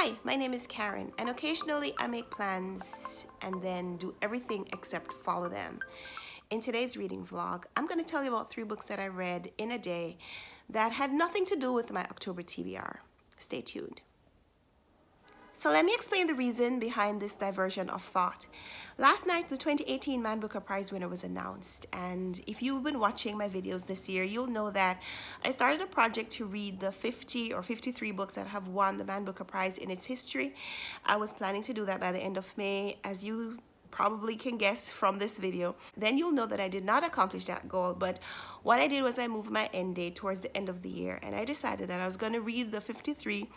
Hi, my name is Karen, and occasionally I make plans and then do everything except follow them. In today's reading vlog, I'm going to tell you about 3 books that I read in a day that had nothing to do with my October TBR. Stay tuned. So let me explain the reason behind this diversion of thought. Last night, the 2018 Man Booker Prize winner was announced, and if you've been watching my videos this year, you'll know that I started a project to read the 50 or 53 books that have won the Man Booker Prize in its history. I was planning to do that by the end of May, as you probably can guess from this video. Then you'll know that I did not accomplish that goal, but what I did was I moved my end date towards the end of the year, and I decided that I was going to read the 53.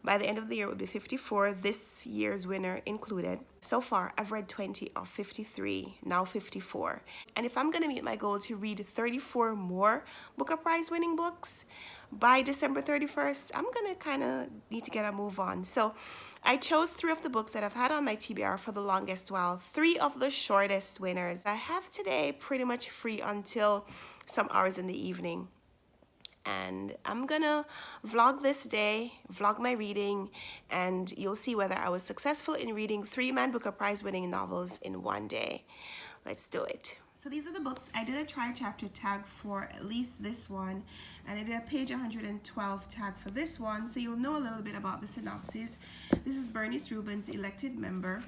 By the end of the year, it would be 54, this year's winner included. So far, I've read 20 of 53, now 54. And if I'm going to meet my goal to read 34 more Booker Prize winning books by December 31st, I'm going to kind of need to get a move on. So I chose 3 of the books that I've had on my TBR for the longest while, 3 of the shortest winners. I have today pretty much free until some hours in the evening. And I'm gonna vlog this day, vlog my reading, and you'll see whether I was successful in reading 3 Man Booker Prize winning novels in one day. Let's do it. So these are the books. I did a try chapter tag for at least this one, and I did a page 112 tag for this one, so you'll know a little bit about the synopsis. This is Bernice, Rubens' elected member,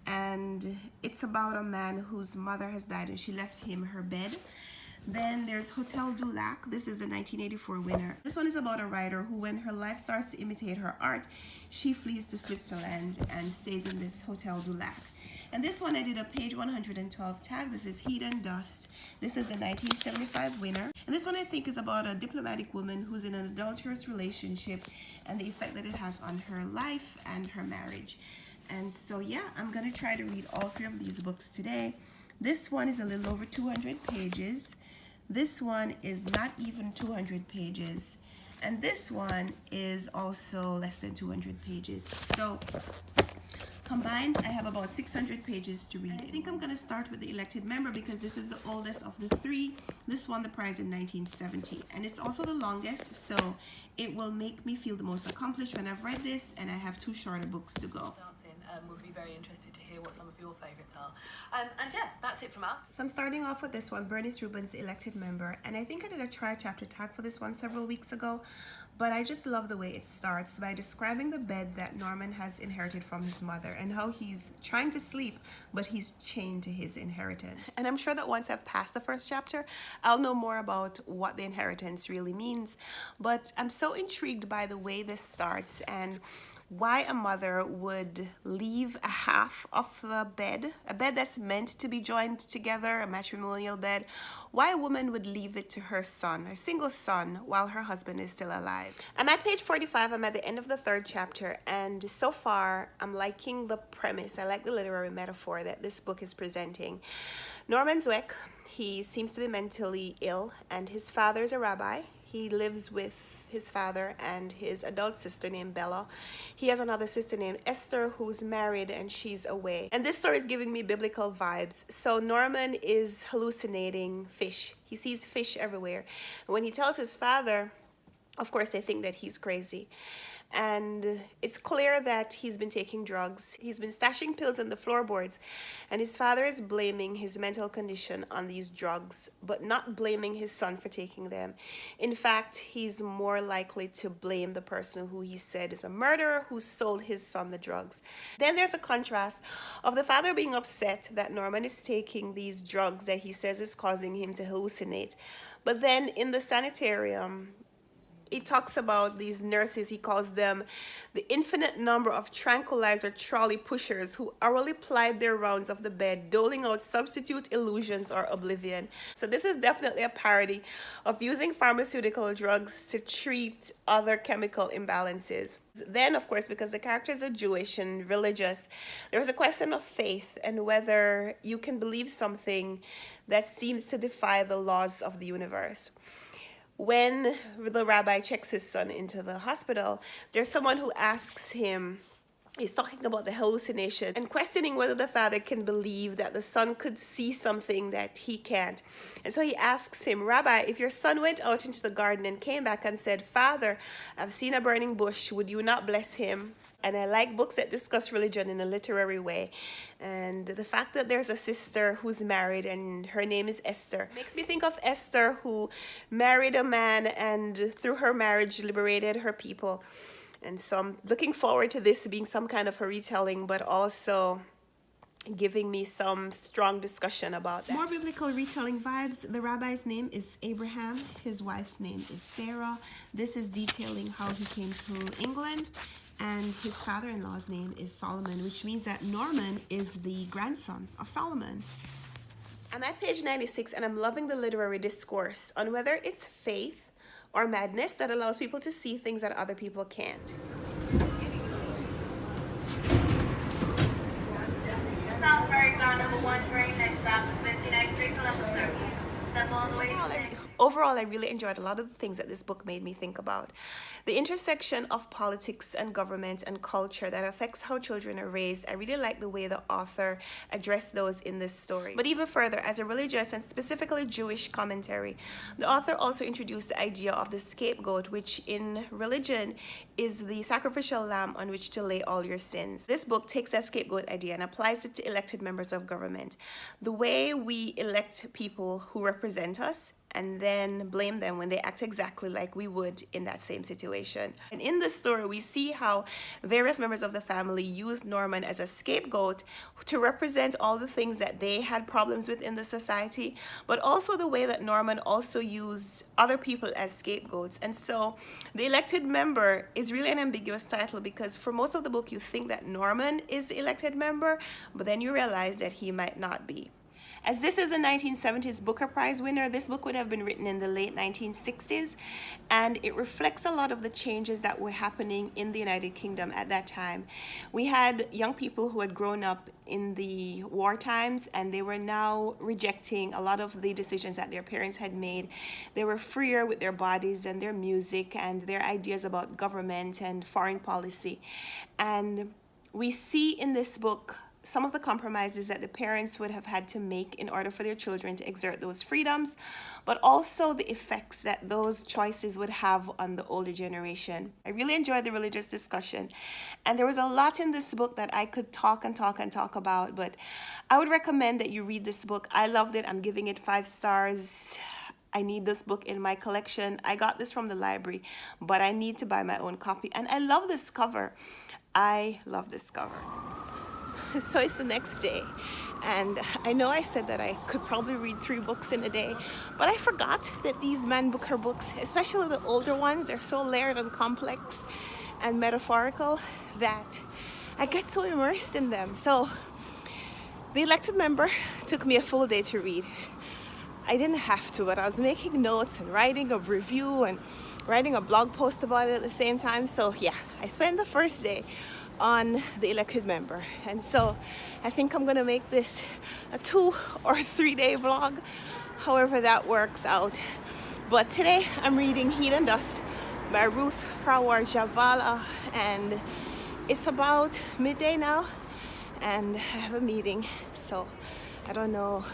and it's about a man whose mother has died and she left him her bed. Then there's Hotel du Lac. This is the 1984 winner. This one is about a writer who, when her life starts to imitate her art, she flees to Switzerland and stays in this Hotel du Lac. And this one I did a page 112 tag. This is Heat and Dust. This is the 1975 winner. And this one I think is about a diplomatic woman who's in an adulterous relationship and the effect that it has on her life and her marriage. And so yeah, I'm gonna try to read all 3 of these books today. This one is a little over 200 pages. This one is not even 200 pages, and this one is also less than 200 pages. So combined, I have about 600 pages to read. I think I'm going to start with the elected member because this is the oldest of the 3. This won the prize in 1970, and it's also the longest, so it will make me feel the most accomplished when I've read this, and I have 2 shorter books to go. We'll be very interested to hear what some of your favourites are. And yeah, that's it from us. So I'm starting off with this one, Bernice, Rubens' elected member. And I think I did a try chapter tag for this one several weeks ago, but I just love the way it starts by describing the bed that Norman has inherited from his mother and how he's trying to sleep, but he's chained to his inheritance. And I'm sure that once I've passed the first chapter, I'll know more about what the inheritance really means. But I'm so intrigued by the way this starts and why a mother would leave a half of the bed, a bed that's meant to be joined together, a matrimonial bed, why a woman would leave it to her son, a single son, while her husband is still alive. I'm at page 45, I'm at the end of the 3rd chapter, and so far I'm liking the premise. I like the literary metaphor that this book is presenting. Norman Zweck, he seems to be mentally ill, and his father is a rabbi. He lives with his father and his adult sister named Bella. He has another sister named Esther who's married and she's away. And this story is giving me biblical vibes. So Norman is hallucinating fish. He sees fish everywhere. When he tells his father, of course they think that he's crazy. And it's clear that he's been taking drugs. He's been stashing pills in the floorboards, and his father is blaming his mental condition on these drugs, but not blaming his son for taking them. In fact, he's more likely to blame the person who he said is a murderer who sold his son the drugs. Then there's a contrast of the father being upset that Norman is taking these drugs that he says is causing him to hallucinate. But then in the sanitarium, he talks about these nurses, he calls them the infinite number of tranquilizer trolley pushers who hourly plied their rounds of the bed, doling out substitute illusions or oblivion. So this is definitely a parody of using pharmaceutical drugs to treat other chemical imbalances. Then, of course, because the characters are Jewish and religious, there's a question of faith and whether you can believe something that seems to defy the laws of the universe. When the rabbi checks his son into the hospital, there's someone who asks him He's talking about the hallucination and questioning whether the father can believe that the son could see something that he can't. And so he asks him, Rabbi, if your son went out into the garden and came back and said, Father, I've seen a burning bush, would you not bless him? And I like books that discuss religion in a literary way. And the fact that there's a sister who's married and her name is Esther makes me think of Esther, who married a man and through her marriage liberated her people. And so I'm looking forward to this being some kind of a retelling, but also giving me some strong discussion about that. More biblical retelling vibes. The rabbi's name is Abraham. His wife's name is Sarah. This is detailing how he came to England. And his father-in-law's name is Solomon, which means that Norman is the grandson of Solomon. I'm at page 96, and I'm loving the literary discourse on whether it's faith or madness that allows people to see things that other people can't. Southbury Ground number 1 train, next stop is 59th Street, Columbus Circle. Step all the way to 6. Overall, I really enjoyed a lot of the things that this book made me think about. The intersection of politics and government and culture that affects how children are raised. I really like the way the author addressed those in this story. But even further, as a religious and specifically Jewish commentary, the author also introduced the idea of the scapegoat, which in religion is the sacrificial lamb on which to lay all your sins. This book takes that scapegoat idea and applies it to elected members of government. The way we elect people who represent us and then blame them when they act exactly like we would in that same situation. And in this story, we see how various members of the family used Norman as a scapegoat to represent all the things that they had problems with in the society, but also the way that Norman also used other people as scapegoats. And so the elected member is really an ambiguous title, because for most of the book, you think that Norman is the elected member, but then you realize that he might not be. As this is a 1970s Booker Prize winner, this book would have been written in the late 1960s, and it reflects a lot of the changes that were happening in the United Kingdom at that time. We had young people who had grown up in the war times, and they were now rejecting a lot of the decisions that their parents had made. They were freer with their bodies and their music and their ideas about government and foreign policy. And we see in this book some of the compromises that the parents would have had to make in order for their children to exert those freedoms, but also the effects that those choices would have on the older generation. I really enjoyed the religious discussion, and there was a lot in this book that I could talk about, but I would recommend that you read this book. I loved it. I'm giving it 5 stars. I need this book in my collection. I got this from the library, but I need to buy my own copy, and I love this cover. I love this cover. So it's the next day, and I know I said that I could probably read 3 books in a day, but I forgot that these Man Booker books, especially the older ones, are so layered and complex and metaphorical that I get so immersed in them. So The Elected Member took me a full day to read. I didn't have to, but I was making notes and writing a review and writing a blog post about it at the same time. So yeah, I spent the first day on The Elected Member, and so I think I'm gonna make this a 2 or 3 day vlog, however that works out. But today I'm reading Heat and Dust by Ruth, Prawer, Jhabvala, and it's about midday now, and I have a meeting, so I don't know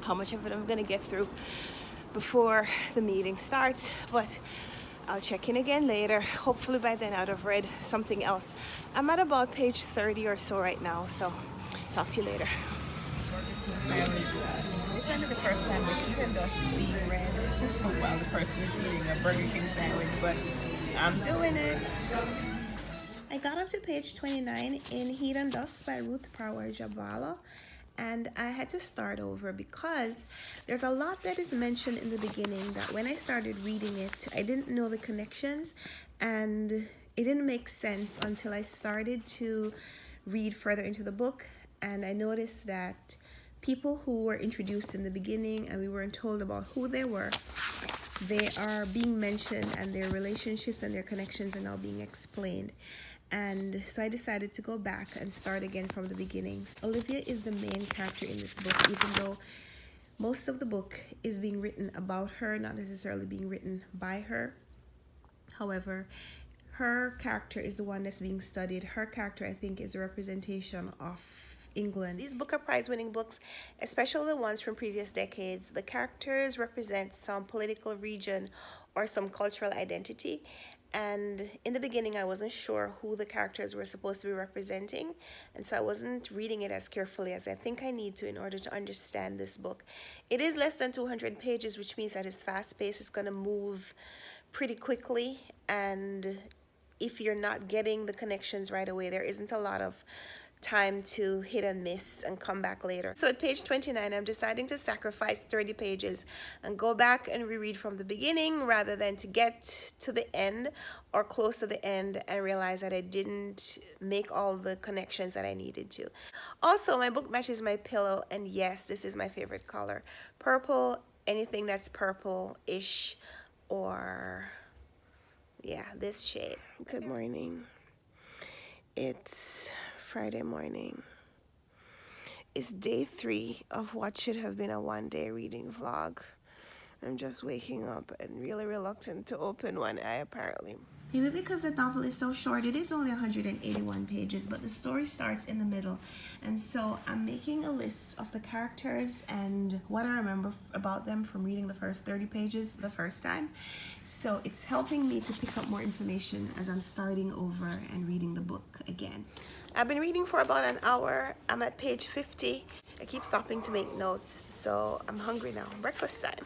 how much of it I'm gonna get through before the meeting starts, but I'll check in again later. Hopefully by then I'd have read something else. I'm at about page 30 or so right now, so talk to you later. This might be the first time that Heat and Dust is being read while the person is eating a Burger King sandwich, but I'm doing it. I got up to page 29 in Heat and Dust by Ruth, Prawer, Jhabvala, and I had to start over because there's a lot that is mentioned in the beginning that when I started reading it, I didn't know the connections, and it didn't make sense until I started to read further into the book, and I noticed that people who were introduced in the beginning and we weren't told about who they were, they are being mentioned, and their relationships and their connections are now being explained. And so I decided to go back and start again from the beginning. Olivia is the main character in this book, even though most of the book is being written about her, not necessarily being written by her. However, her character is the one that's being studied. Her character, I think, is a representation of England. These Booker Prize winning books, especially the ones from previous decades, the characters represent some political region or some cultural identity. And in the beginning, I wasn't sure who the characters were supposed to be representing. And so I wasn't reading it as carefully as I think I need to in order to understand this book. It is less than 200 pages, which means that it's fast paced. It's going to move pretty quickly. And if you're not getting the connections right away, there isn't a lot of time to hit and miss and come back later. So at page 29, I'm deciding to sacrifice 30 pages and go back and reread from the beginning rather than to get to the end or close to the end and realize that I didn't make all the connections that I needed to. Also, my book matches my pillow, and yes, this is my favorite color. Purple, anything that's purple-ish, or yeah, this shade. Good morning. It's Friday morning. It's day 3 of what should have been a one-day reading vlog. I'm just waking up and really reluctant to open one eye, apparently. Maybe because the novel is so short, it is only 181 pages, but the story starts in the middle. And so I'm making a list of the characters and what I remember about them from reading the first 30 pages the first time. So it's helping me to pick up more information as I'm starting over and reading the book again. I've been reading for about an hour. I'm at page 50. I keep stopping to make notes, so I'm hungry now. Breakfast time.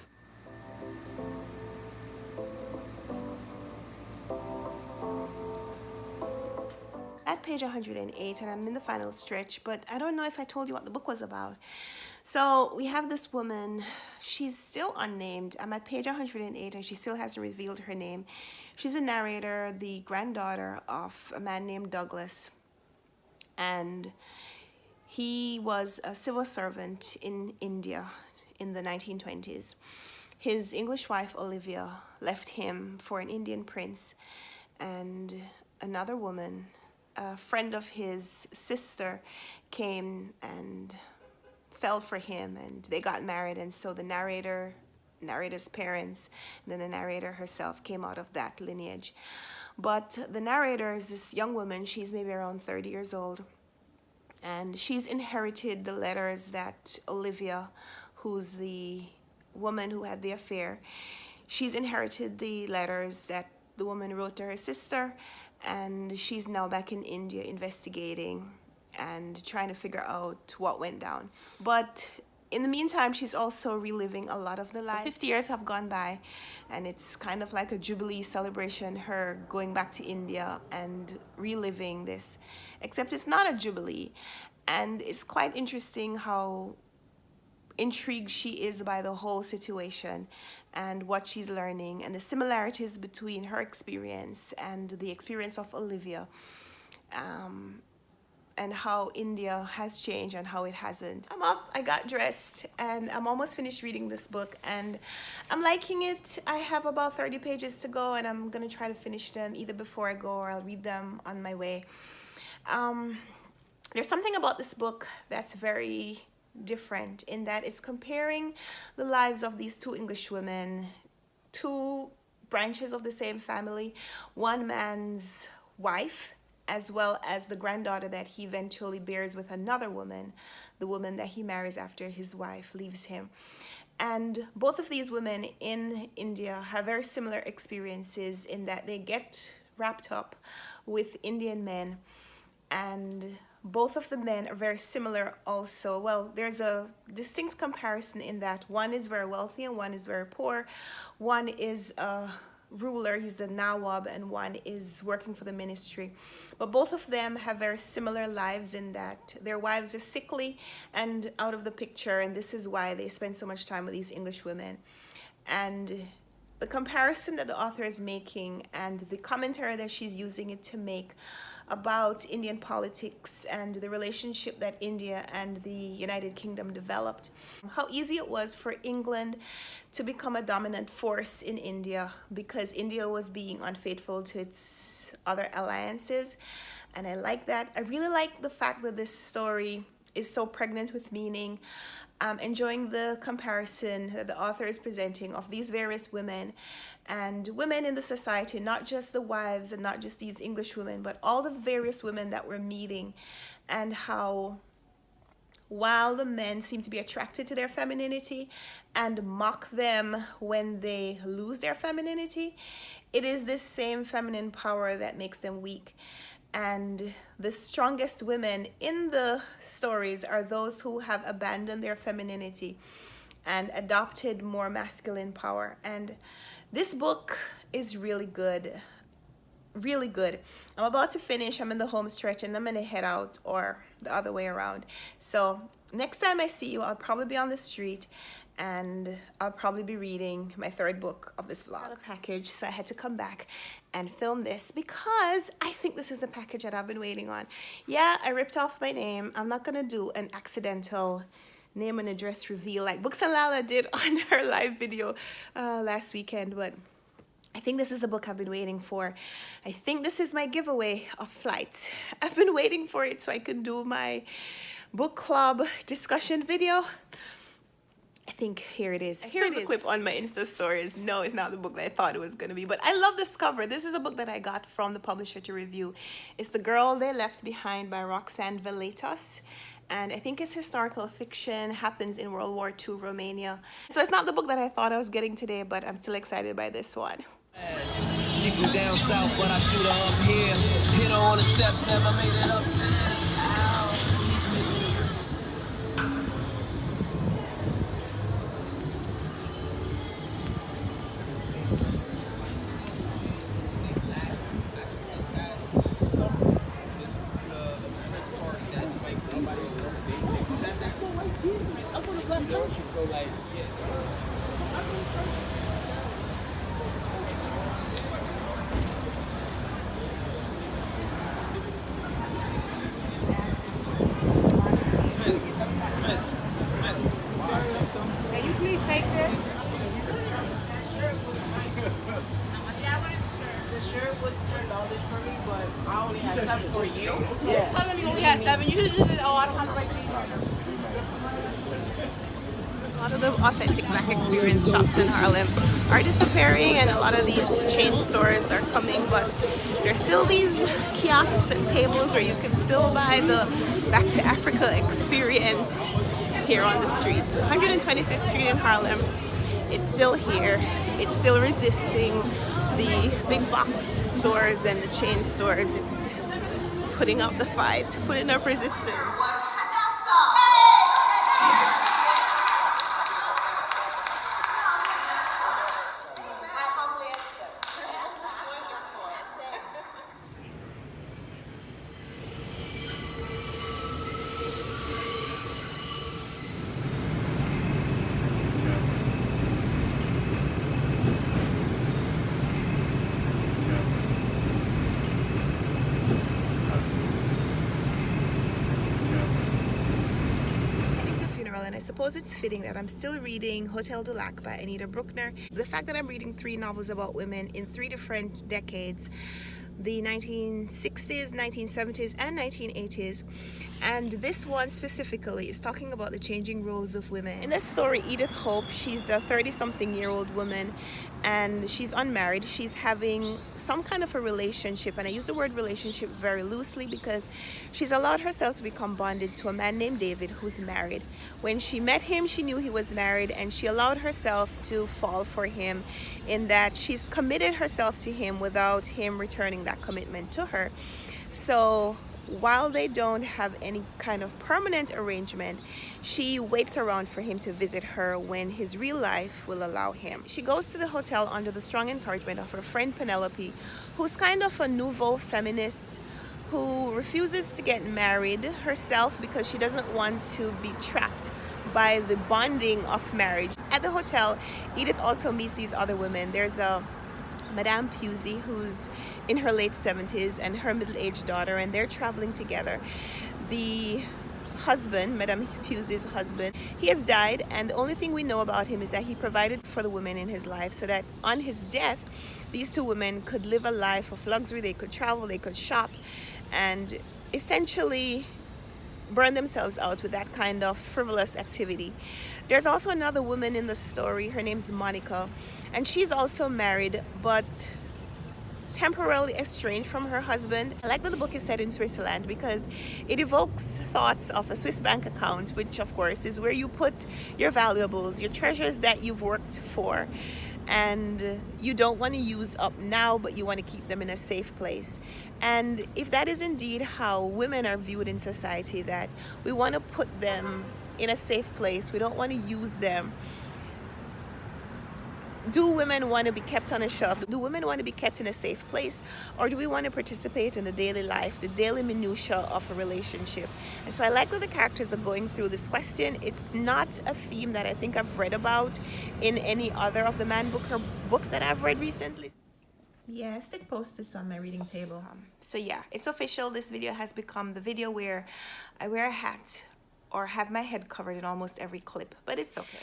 At page 108, and I'm in the final stretch, but I don't know if I told you what the book was about. So we have this woman. She's still unnamed. I'm at page 108, and she still hasn't revealed her name. She's a narrator, the granddaughter of a man named Douglas, and he was a civil servant in India in the 1920s. His English wife, Olivia, left him for an Indian prince, and another woman, a friend of his sister, came and fell for him, and they got married. And so the narrator's parents, and then the narrator herself came out of that lineage. But the narrator is this young woman. She's maybe around 30 years old, and she's inherited the letters that Olivia, who's the woman who had the affair, she's inherited the letters that the woman wrote to her sister. And she's now back in India investigating and trying to figure out what went down. But in the meantime, she's also reliving a lot of the life. So 50 years have gone by, and it's kind of like a Jubilee celebration, her going back to India and reliving this. Except it's not a Jubilee. And it's quite interesting how intrigued she is by the whole situation and what she's learning and the similarities between her experience and the experience of Olivia, and how India has changed and how it hasn't. I'm up, I got dressed, and I'm almost finished reading this book, and I'm liking it. I have about 30 pages to go, and I'm gonna try to finish them either before I go or I'll read them on my way. There's something about this book that's very different in that it's comparing the lives of these two English women, two branches of the same family, one man's wife as well as the granddaughter that he eventually bears with another woman, the woman that he marries after his wife leaves him. And both of these women in India have very similar experiences in that they get wrapped up with Indian men, and both of the men are very similar also. Well, there's a distinct comparison in that one is very wealthy and one is very poor. One is a ruler, he's a Nawab, and one is working for the ministry. But both of them have very similar lives in that their wives are sickly and out of the picture, and this is why they spend so much time with these English women. And the comparison that the author is making and the commentary that she's using it to make about Indian politics and the relationship that India and the United Kingdom developed. How easy it was for England to become a dominant force in India because India was being unfaithful to its other alliances. And I like that. I really like the fact that this story is so pregnant with meaning. I'm enjoying the comparison that the author is presenting of these various women and women in the society, not just the wives and not just these English women, but all the various women that we're meeting, and how while the men seem to be attracted to their femininity and mock them when they lose their femininity, it is this same feminine power that makes them weak. And the strongest women in the stories are those who have abandoned their femininity and adopted more masculine power. And this book is really good. Really good. I'm about to finish. I'm in the home stretch and I'm gonna head out, or the other way around. So next time I see you, I'll probably be on the street and I'll probably be reading my third book of this vlog. A package, so I had to come back and film this because I think this is the package that I've been waiting on. Yeah, I ripped off my name. I'm not gonna do an accidental name and address reveal like Books and Lala did on her live video last weekend, but I think this is the book I've been waiting for. I think this is my giveaway of Flight. I've been waiting for it so I can do my book club discussion video. I think here it is. Here it is. Clip on my Insta stories. No, it's not the book that I thought it was going to be, but I love this cover. This is a book that I got from the publisher to review. It's The Girl They Left Behind by Roxanne Veletos. And I think it's historical fiction, happens in World War II Romania. So it's not the book that I thought I was getting today, but I'm still excited by this one. She flew down south, but I shoot her up here. Hit her on the steps, never made it upstairs. Can you please take this? The shirt was $10 for me, but I only had 7 for you. You're telling me you only had 7. You just did, oh, I don't have the right change. A lot of the authentic Black experience shops in Harlem are disappearing, and a lot of these chain stores are coming, but there's still these kiosks and tables where you can still buy the Back to Africa experience here on the streets. 125th Street in Harlem, it's still here. It's still resisting the big box stores and the chain stores. It's putting up the fight, putting up resistance. And I suppose it's fitting that I'm still reading Hotel du Lac by Anita Brookner. The fact that I'm reading 3 novels about women in 3 different decades, the 1960s, 1970s, and 1980s. And this one specifically is talking about the changing roles of women. In this story, Edith Hope, she's a 30-something-year-old woman, and she's unmarried. She's having some kind of a relationship, and I use the word relationship very loosely because she's allowed herself to become bonded to a man named David who's married. When she met him, she knew he was married, and she allowed herself to fall for him in that she's committed herself to him without him returning that commitment to her. So while they don't have any kind of permanent arrangement, she waits around for him to visit her when his real life will allow him. She goes to the hotel under the strong encouragement of her friend Penelope, who's kind of a nouveau feminist who refuses to get married herself because she doesn't want to be trapped by the bonding of marriage. At the hotel, Edith also meets these other women. There's a Madame Pusey, who's in her late 70s, and her middle-aged daughter, and they're traveling together. The husband, Madame Pusey's husband, he has died, and the only thing we know about him is that he provided for the women in his life so that on his death, these 2 women could live a life of luxury. They could travel, they could shop, and essentially burn themselves out with that kind of frivolous activity. There's also another woman in the story. Her name's Monica, and she's also married, but temporarily estranged from her husband. I like that the book is set in Switzerland because it evokes thoughts of a Swiss bank account, which of course is where you put your valuables, your treasures that you've worked for, and you don't want to use up now, but you want to keep them in a safe place. And if that is indeed how women are viewed in society, that we want to put them in a safe place, we don't want to use them. Do women want to be kept on a shelf? Do women want to be kept in a safe place? Or do we want to participate in the daily life, the daily minutiae of a relationship? And so I like that the characters are going through this question. It's not a theme that I think I've read about in any other of the Man Booker books that I've read recently. Yeah, I stick post-its on my reading table. So yeah, it's official. This video has become the video where I wear a hat or have my head covered in almost every clip, but it's okay.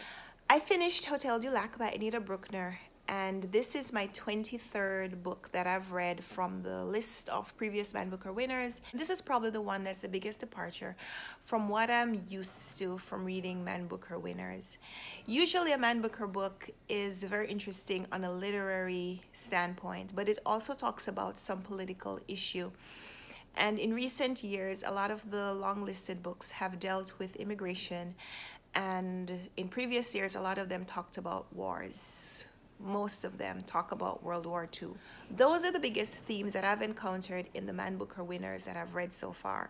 I finished Hotel du Lac by Anita Brookner, and this is my 23rd book that I've read from the list of previous Man Booker winners. This is probably the one that's the biggest departure from what I'm used to from reading Man Booker winners. Usually a Man Booker book is very interesting on a literary standpoint, but it also talks about some political issue. And in recent years, a lot of the long-listed books have dealt with immigration, and in previous years, a lot of them talked about wars. Most of them talk about World War II. Those are the biggest themes that I've encountered in the Man Booker winners that I've read so far.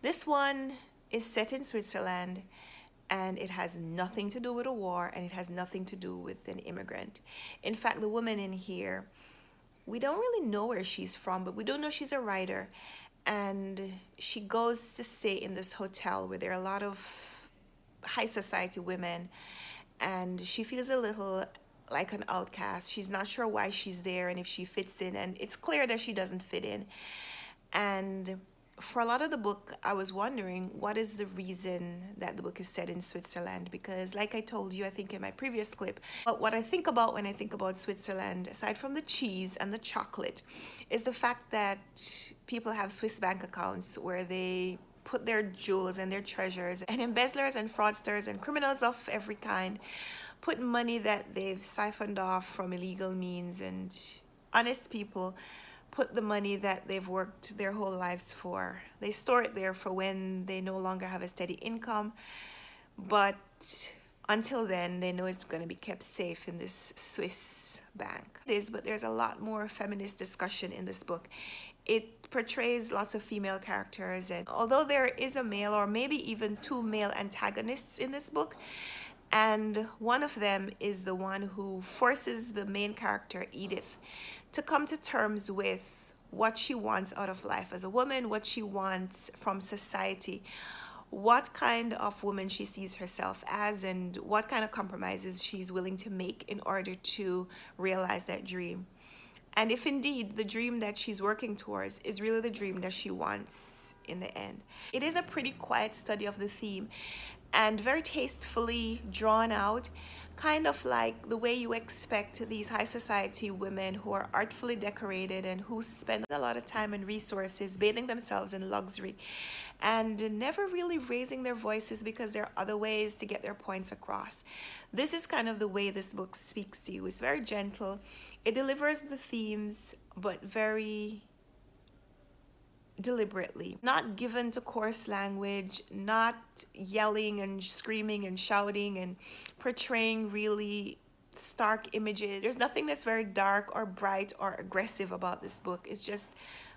This one is set in Switzerland, and it has nothing to do with a war, and it has nothing to do with an immigrant. In fact, the woman in here, we don't really know where she's from, but we do know she's a writer, and she goes to stay in this hotel where there are a lot of high society women, and she feels a little like an outcast. She's not sure why she's there and if she fits in, and it's clear that she doesn't fit in. And for a lot of the book, I was wondering what is the reason that the book is set in Switzerland, because like I told you, I think in my previous clip, but what I think about when I think about Switzerland, aside from the cheese and the chocolate, is the fact that people have Swiss bank accounts where they put their jewels and their treasures, and embezzlers and fraudsters and criminals of every kind put money that they've siphoned off from illegal means, and honest people put the money that they've worked their whole lives for. They store it there for when they no longer have a steady income, but until then they know it's going to be kept safe in this Swiss bank. It is, but there's a lot more feminist discussion in this book. It portrays lots of female characters, and although there is a male or maybe even two male antagonists in this book, and one of them is the one who forces the main character, Edith, to come to terms with what she wants out of life as a woman, what she wants from society, what kind of woman she sees herself as, and what kind of compromises she's willing to make in order to realize that dream. And if indeed the dream that she's working towards is really the dream that she wants in the end. It is a pretty quiet study of the theme and very tastefully drawn out, kind of like the way you expect these high society women who are artfully decorated and who spend a lot of time and resources bathing themselves in luxury and never really raising their voices because there are other ways to get their points across. This is kind of the way this book speaks to you. It's very gentle. It delivers the themes, but very deliberately, not given to coarse language, not yelling and screaming and shouting and portraying really stark images. There's nothing that's very dark or bright or aggressive about this book. It's just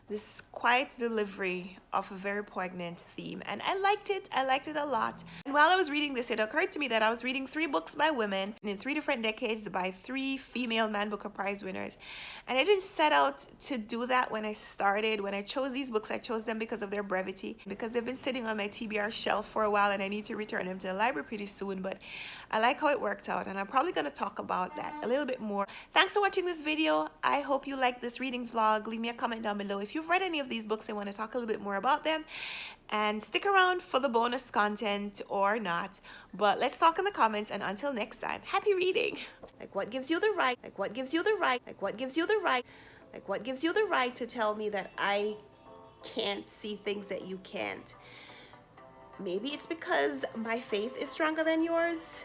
this quiet delivery of a very poignant theme, and I liked it a lot. And while I was reading this, it occurred to me that I was reading 3 books by women in 3 different decades by 3 female Man Booker Prize winners, and I didn't set out to do that when I started. When I chose these books, I chose them because of their brevity, because they've been sitting on my TBR shelf for a while and I need to return them to the library pretty soon, but I like how it worked out, and I'm probably going to talk about that a little bit more. Thanks for watching this video. I hope you liked this reading vlog. Leave me a comment down below if you've read any of these books and want to talk a little bit more about them, and stick around for the bonus content or not, but let's talk in the comments. And until next time, happy reading. Like, what gives you the right, like what gives you the right, like what gives you the right, like what gives you the right to tell me that I can't see things that you can't? Maybe it's because my faith is stronger than yours.